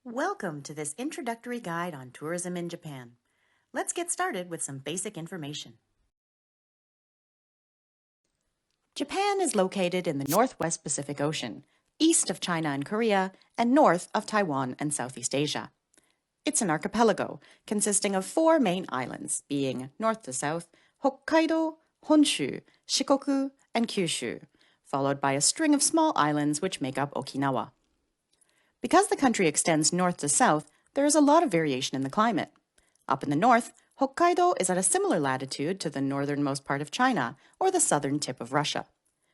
Welcome to this introductory guide on tourism in Japan. Let's get started with some basic information. Japan is located in the Northwest Pacific Ocean, east of China and Korea, and north of Taiwan and Southeast Asia. It's an archipelago consisting of 4 main islands, being north to south, Hokkaido, Honshu, Shikoku, and Kyushu, followed by a string of small islands which make up Okinawa. Because the country extends north to south, there is a lot of variation in the climate. Up in the north, Hokkaido is at a similar latitude to the northernmost part of China or the southern tip of Russia.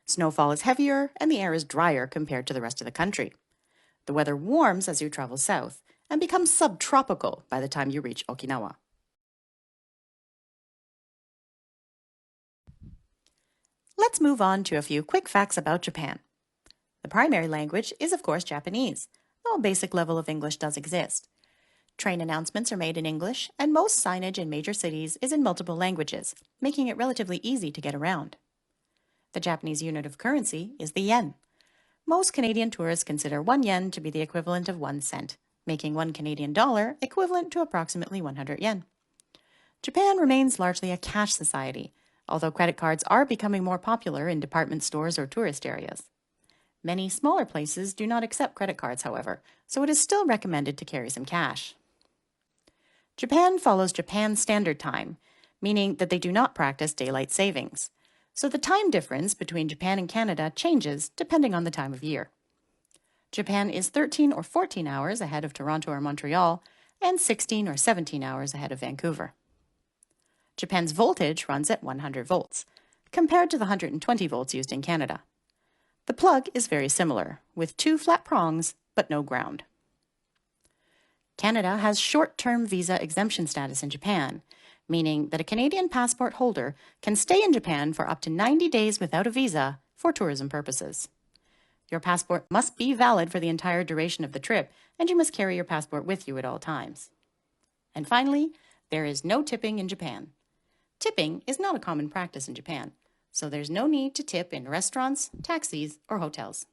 Snowfall is heavier and the air is drier compared to the rest of the country. The weather warms as you travel south and becomes subtropical by the time you reach Okinawa. Let's move on to a few quick facts about Japan. The primary language is, of course, Japanese, though a basic level of English does exist. Train announcements are made in English, and most signage in major cities is in multiple languages, making it relatively easy to get around. The Japanese unit of currency is the yen. Most Canadian tourists consider 1 yen to be the equivalent of 1 cent, making 1 Canadian dollar equivalent to approximately 100 yen. Japan remains largely a cash society, although credit cards are becoming more popular in department stores or tourist areas. Many smaller places do not accept credit cards, however, so it is still recommended to carry some cash. Japan follows Japan Standard Time, meaning that they do not practice daylight savings. So the time difference between Japan and Canada changes depending on the time of year. Japan is 13 or 14 hours ahead of Toronto or Montreal, and 16 or 17 hours ahead of Vancouver. Japan's voltage runs at 100 volts, compared to the 120 volts used in Canada. The plug is very similar, with 2 flat prongs, but no ground. Canada has short-term visa exemption status in Japan, meaning that a Canadian passport holder can stay in Japan for up to 90 days without a visa for tourism purposes. Your passport must be valid for the entire duration of the trip, and you must carry your passport with you at all times. And finally, there is no tipping in Japan. Tipping is not a common practice in Japan, so there's no need to tip in restaurants, taxis, or hotels.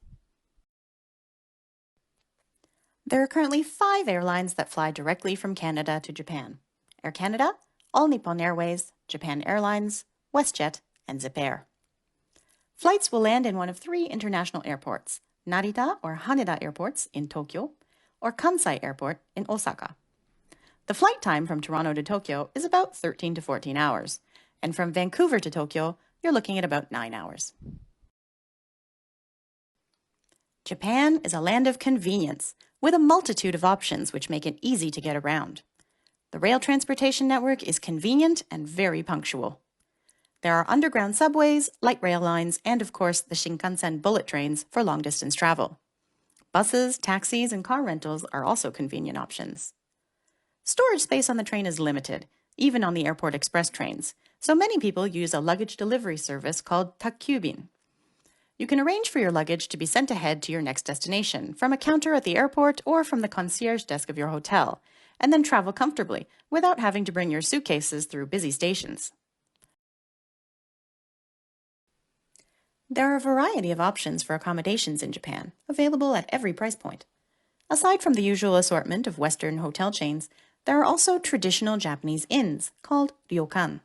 There are currently 5 airlines that fly directly from Canada to Japan: Air Canada, All Nippon Airways, Japan Airlines, WestJet, and Zip Air. Flights will land in one of 3 international airports: Narita or Haneda airports in Tokyo, or Kansai Airport in Osaka. The flight time from Toronto to Tokyo is about 13 to 14 hours, and from Vancouver to Tokyo, you're looking at about 9 hours. Japan is a land of convenience, with a multitude of options which make it easy to get around. The rail transportation network is convenient and very punctual. There are underground subways, light rail lines, and of course the Shinkansen bullet trains for long-distance travel. Buses, taxis, and car rentals are also convenient options. Storage space on the train is limited, even on the airport express trains, so many people use a luggage delivery service called Takyubin. You can arrange for your luggage to be sent ahead to your next destination from a counter at the airport or from the concierge desk of your hotel, and then travel comfortably without having to bring your suitcases through busy stations. There are a variety of options for accommodations in Japan, available at every price point. Aside from the usual assortment of Western hotel chains, there are also traditional Japanese inns called ryokan.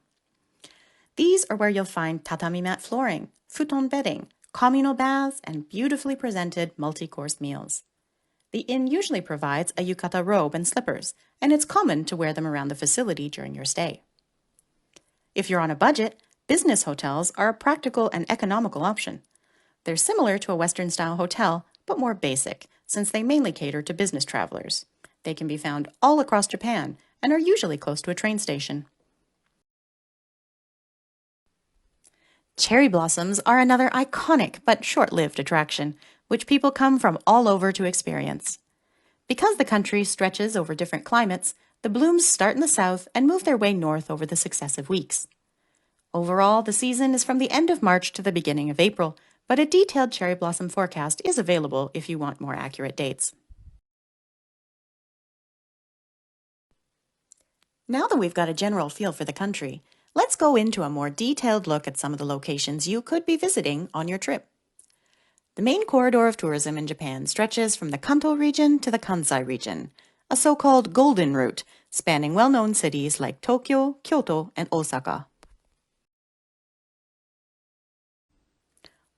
These are where you'll find tatami mat flooring, futon bedding, communal baths, and beautifully presented multi-course meals. The inn usually provides a yukata robe and slippers, and it's common to wear them around the facility during your stay. If you're on a budget, business hotels are a practical and economical option. They're similar to a Western-style hotel, but more basic, since they mainly cater to business travelers. They can be found all across Japan and are usually close to a train station. Cherry blossoms are another iconic but short-lived attraction, which people come from all over to experience. Because the country stretches over different climates, the blooms start in the south and move their way north over the successive weeks. Overall, the season is from the end of March to the beginning of April, but a detailed cherry blossom forecast is available if you want more accurate dates. Now that we've got a general feel for the country, let's go into a more detailed look at some of the locations you could be visiting on your trip. The main corridor of tourism in Japan stretches from the Kanto region to the Kansai region, a so-called golden route spanning well-known cities like Tokyo, Kyoto, and Osaka.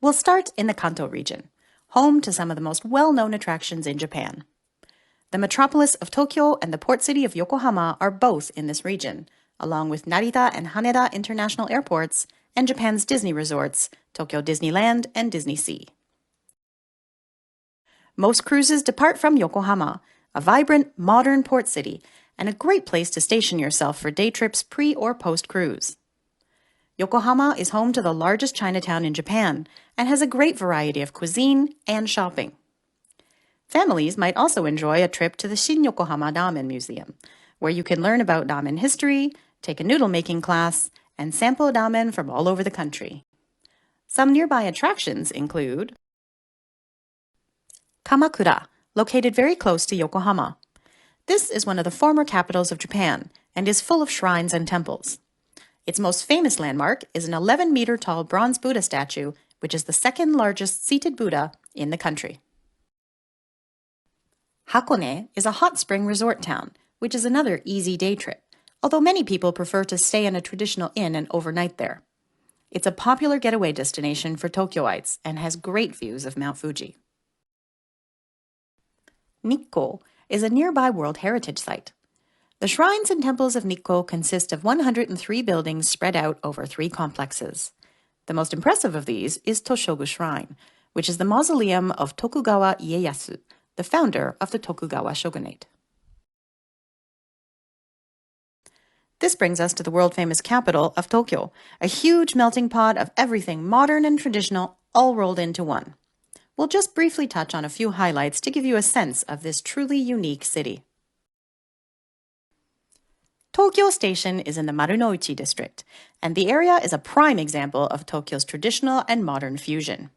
We'll start in the Kanto region, home to some of the most well-known attractions in Japan. The metropolis of Tokyo and the port city of Yokohama are both in this region, along with Narita and Haneda international airports and Japan's Disney resorts, Tokyo Disneyland and Disney Sea. Most cruises depart from Yokohama, a vibrant, modern port city, and a great place to station yourself for day trips pre- or post-cruise. Yokohama is home to the largest Chinatown in Japan and has a great variety of cuisine and shopping. Families might also enjoy a trip to the Shin Yokohama Ramen Museum, where you can learn about ramen history, take a noodle-making class, and sample ramen from all over the country. Some nearby attractions include Kamakura, located very close to Yokohama. This is one of the former capitals of Japan and is full of shrines and temples. Its most famous landmark is an 11-meter-tall bronze Buddha statue, which is the second largest seated Buddha in the country. Hakone is a hot spring resort town, which is another easy day trip, although many people prefer to stay in a traditional inn and overnight there. It's a popular getaway destination for Tokyoites and has great views of Mount Fuji. Nikko is a nearby World Heritage Site. The shrines and temples of Nikko consist of 103 buildings spread out over 3 complexes. The most impressive of these is Toshogu Shrine, which is the mausoleum of Tokugawa Ieyasu, the founder of the Tokugawa shogunate. This brings us to the world-famous capital of Tokyo, a huge melting pot of everything modern and traditional all rolled into one. We'll just briefly touch on a few highlights to give you a sense of this truly unique city. Tokyo Station is in the Marunouchi district, and the area is a prime example of Tokyo's traditional and modern fusion.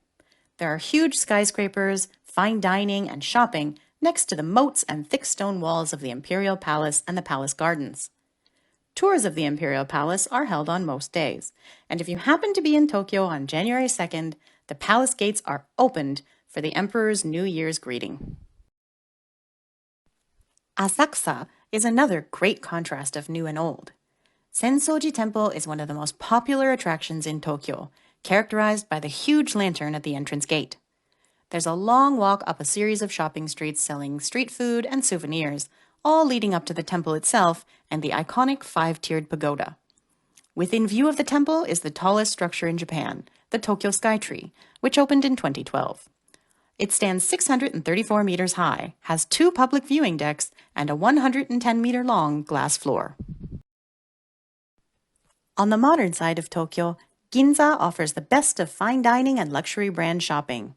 There are huge skyscrapers, fine dining, and shopping next to the moats and thick stone walls of the Imperial Palace and the Palace Gardens. Tours of the Imperial Palace are held on most days, and if you happen to be in Tokyo on January 2nd, the palace gates are opened for the Emperor's New Year's greeting. Asakusa is another great contrast of new and old. Sensoji Temple is one of the most popular attractions in Tokyo, characterized by the huge lantern at the entrance gate. There's a long walk up a series of shopping streets selling street food and souvenirs, all leading up to the temple itself and the iconic 5-tiered pagoda. Within view of the temple is the tallest structure in Japan, the Tokyo Skytree, which opened in 2012. It stands 634 meters high, has 2 public viewing decks, and a 110-meter-long glass floor. On the modern side of Tokyo, Ginza offers the best of fine dining and luxury brand shopping.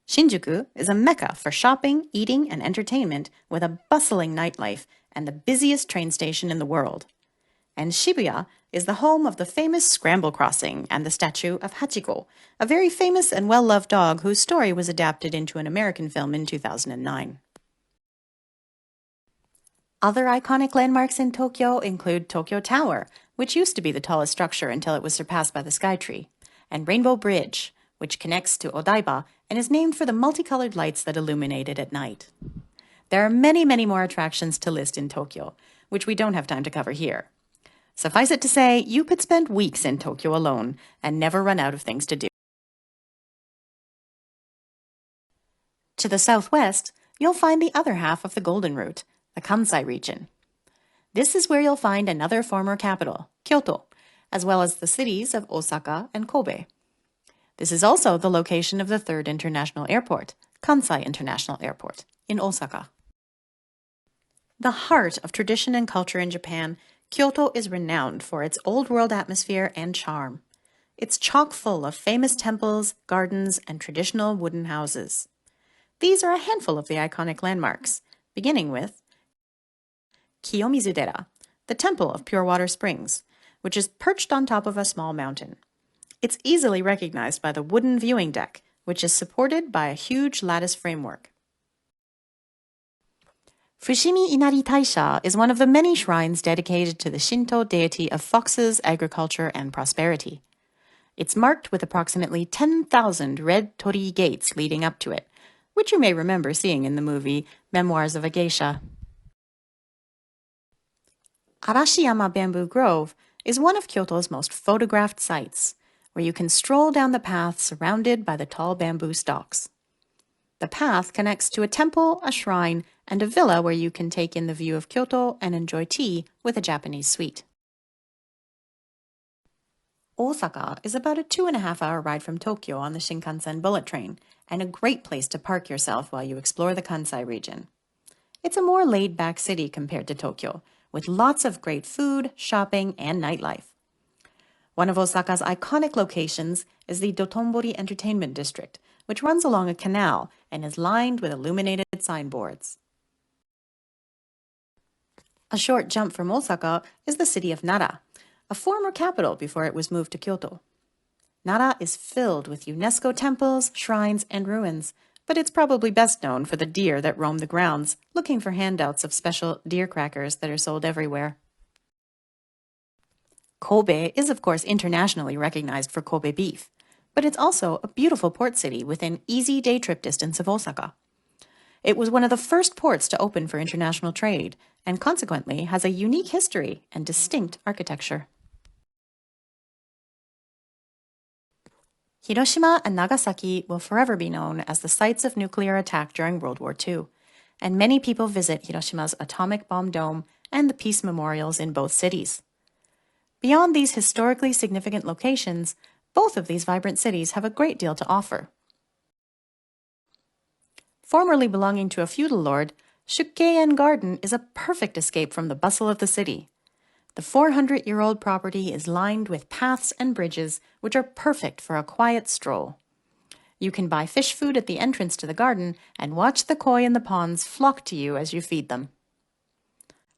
Shinjuku is a mecca for shopping, eating, and entertainment with a bustling nightlife and the busiest train station in the world. And Shibuya is the home of the famous Scramble Crossing and the statue of Hachiko, a very famous and well-loved dog whose story was adapted into an American film in 2009. Other iconic landmarks in Tokyo include Tokyo Tower, which used to be the tallest structure until it was surpassed by the Skytree, and Rainbow Bridge, which connects to Odaiba and is named for the multicolored lights that illuminate it at night. There are many, many more attractions to list in Tokyo, which we don't have time to cover here. Suffice it to say, you could spend weeks in Tokyo alone and never run out of things to do. To the southwest, you'll find the other half of the Golden Route, the Kansai region. This is where you'll find another former capital, Kyoto, as well as the cities of Osaka and Kobe. This is also the location of the 3rd international airport, Kansai International Airport, in Osaka. The heart of tradition and culture in Japan, Kyoto is renowned for its old-world atmosphere and charm. It's chock full of famous temples, gardens, and traditional wooden houses. These are a handful of the iconic landmarks, beginning with Kiyomizu-dera, the Temple of Pure Water Springs, which is perched on top of a small mountain. It's easily recognized by the wooden viewing deck, which is supported by a huge lattice framework. Fushimi Inari Taisha is one of the many shrines dedicated to the Shinto deity of foxes, agriculture, and prosperity. It's marked with approximately 10,000 red torii gates leading up to it, which you may remember seeing in the movie Memoirs of a Geisha. Arashiyama Bamboo Grove is one of Kyoto's most photographed sites, where you can stroll down the path surrounded by the tall bamboo stalks. The path connects to a temple, a shrine, and a villa where you can take in the view of Kyoto and enjoy tea with a Japanese suite. Osaka is about a 2.5-hour ride from Tokyo on the Shinkansen bullet train, and a great place to park yourself while you explore the Kansai region. It's a more laid-back city compared to Tokyo, with lots of great food, shopping, and nightlife. One of Osaka's iconic locations is the Dotonbori Entertainment District, which runs along a canal and is lined with illuminated signboards. A short jump from Osaka is the city of Nara, a former capital before it was moved to Kyoto. Nara is filled with UNESCO temples, shrines, and ruins, but it's probably best known for the deer that roam the grounds, looking for handouts of special deer crackers that are sold everywhere. Kobe is, of course, internationally recognized for Kobe beef, but it's also a beautiful port city within easy day trip distance of Osaka. It was one of the first ports to open for international trade, and consequently has a unique history and distinct architecture. Hiroshima and Nagasaki will forever be known as the sites of nuclear attack during World War II, and many people visit Hiroshima's atomic bomb dome and the peace memorials in both cities. Beyond these historically significant locations, both of these vibrant cities have a great deal to offer. Formerly belonging to a feudal lord, Shukkeien Garden is a perfect escape from the bustle of the city. The 400-year-old property is lined with paths and bridges, which are perfect for a quiet stroll. You can buy fish food at the entrance to the garden and watch the koi in the ponds flock to you as you feed them.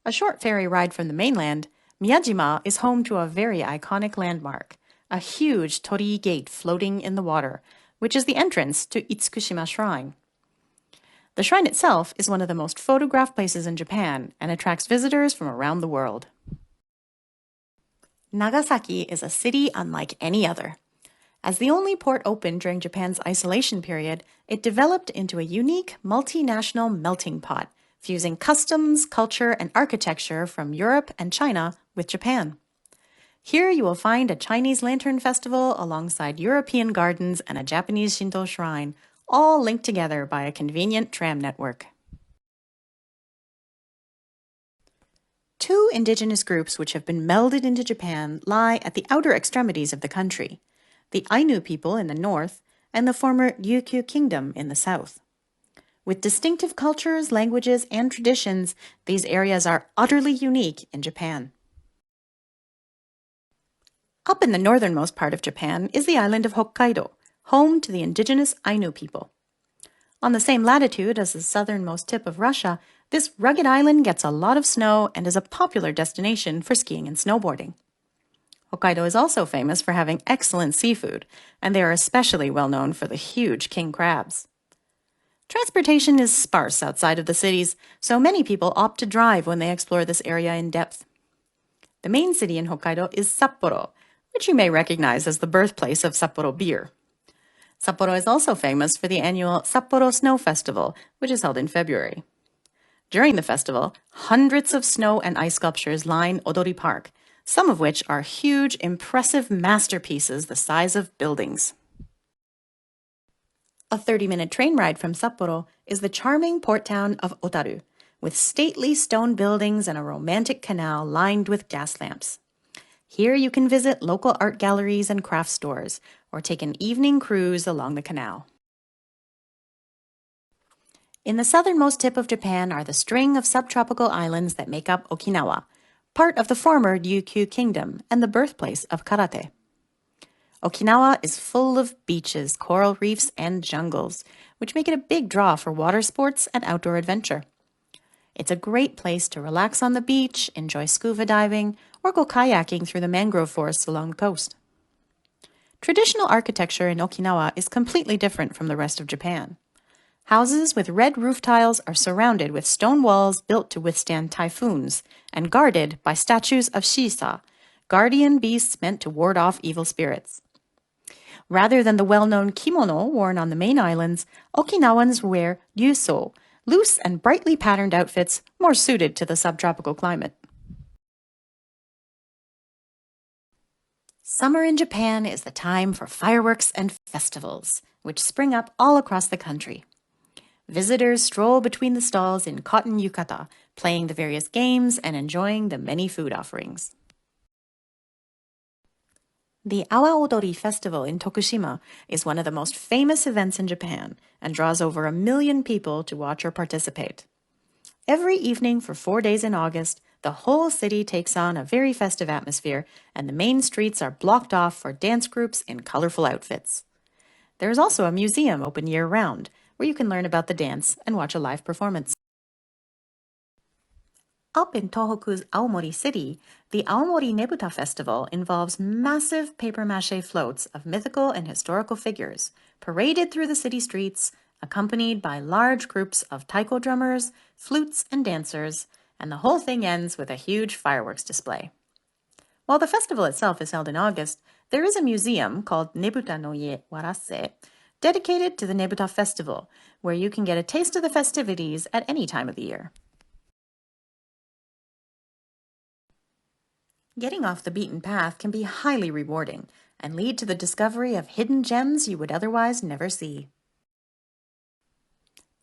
A short ferry ride from the mainland, Miyajima is home to a very iconic landmark, a huge torii gate floating in the water, which is the entrance to Itsukushima Shrine. The shrine itself is one of the most photographed places in Japan and attracts visitors from around the world. Nagasaki is a city unlike any other. As the only port open during Japan's isolation period, it developed into a unique multinational melting pot, fusing customs, culture, and architecture from Europe and China with Japan. Here you will find a Chinese lantern festival alongside European gardens and a Japanese JNTO shrine, all linked together by a convenient tram network. Two indigenous groups which have been melded into Japan lie at the outer extremities of the country, the Ainu people in the north and the former Ryukyu Kingdom in the south. With distinctive cultures, languages, and traditions, these areas are utterly unique in Japan. Up in the northernmost part of Japan is the island of Hokkaido, home to the indigenous Ainu people. On the same latitude as the southernmost tip of Russia, this rugged island gets a lot of snow and is a popular destination for skiing and snowboarding. Hokkaido is also famous for having excellent seafood, and they are especially well known for the huge king crabs. Transportation is sparse outside of the cities, so many people opt to drive when they explore this area in depth. The main city in Hokkaido is Sapporo, which you may recognize as the birthplace of Sapporo beer. Sapporo is also famous for the annual Sapporo Snow Festival, which is held in February. During the festival, hundreds of snow and ice sculptures line Odori Park, some of which are huge, impressive masterpieces the size of buildings. A 30-minute train ride from Sapporo is the charming port town of Otaru, with stately stone buildings and a romantic canal lined with gas lamps. Here you can visit local art galleries and craft stores, or take an evening cruise along the canal. In the southernmost tip of Japan are the string of subtropical islands that make up Okinawa, part of the former Ryukyu Kingdom and the birthplace of karate. Okinawa is full of beaches, coral reefs, and jungles, which make it a big draw for water sports and outdoor adventure. It's a great place to relax on the beach, enjoy scuba diving, or go kayaking through the mangrove forests along the coast. Traditional architecture in Okinawa is completely different from the rest of Japan. Houses with red roof tiles are surrounded with stone walls built to withstand typhoons and guarded by statues of Shisa, guardian beasts meant to ward off evil spirits. Rather than the well-known kimono worn on the main islands, Okinawans wear ryuso, loose and brightly patterned outfits more suited to the subtropical climate. Summer in Japan is the time for fireworks and festivals, which spring up all across the country. Visitors stroll between the stalls in cotton yukata, playing the various games and enjoying the many food offerings. The Awa Odori Festival in Tokushima is one of the most famous events in Japan and draws over 1 million people to watch or participate. Every evening for 4 days in August, the whole city takes on a very festive atmosphere, and the main streets are blocked off for dance groups in colorful outfits. There is also a museum open year-round, where you can learn about the dance and watch a live performance. Up in Tohoku's Aomori City, the Aomori Nebuta Festival involves massive papier-mâché floats of mythical and historical figures, paraded through the city streets, accompanied by large groups of taiko drummers, flutes, and dancers, and the whole thing ends with a huge fireworks display. While the festival itself is held in August, there is a museum called Nebuta no Ie Warase, dedicated to the Nebuta Festival, where you can get a taste of the festivities at any time of the year. Getting off the beaten path can be highly rewarding and lead to the discovery of hidden gems you would otherwise never see.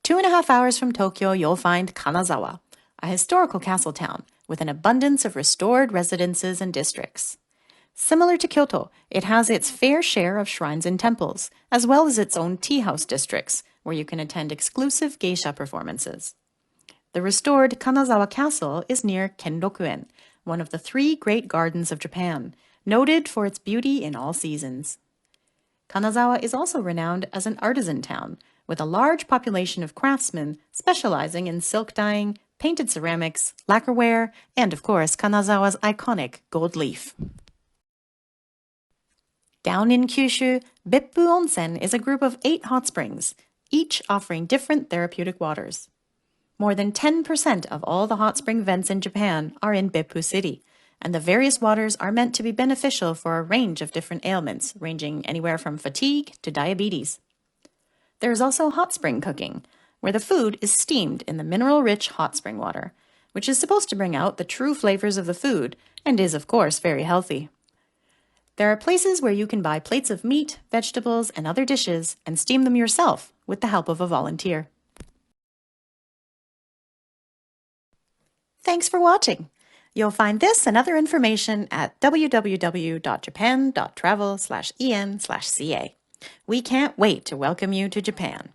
2.5 hours from Tokyo, you'll find Kanazawa, a historical castle town with an abundance of restored residences and districts. Similar to Kyoto, it has its fair share of shrines and temples, as well as its own tea house districts, where you can attend exclusive geisha performances. The restored Kanazawa Castle is near Kenrokuen, one of the 3 great gardens of Japan, noted for its beauty in all seasons. Kanazawa is also renowned as an artisan town, with a large population of craftsmen specializing in silk dyeing, painted ceramics, lacquerware, and of course, Kanazawa's iconic gold leaf. Down in Kyushu, Beppu Onsen is a group of 8 hot springs, each offering different therapeutic waters. More than 10% of all the hot spring vents in Japan are in Beppu City, and the various waters are meant to be beneficial for a range of different ailments, ranging anywhere from fatigue to diabetes. There is also hot spring cooking, where the food is steamed in the mineral-rich hot spring water, which is supposed to bring out the true flavors of the food and is, of course, very healthy. There are places where you can buy plates of meat, vegetables, and other dishes and steam them yourself with the help of a volunteer. Thanks for watching. You'll find this and other information at www.japan.travel/en/ca. We can't wait to welcome you to Japan.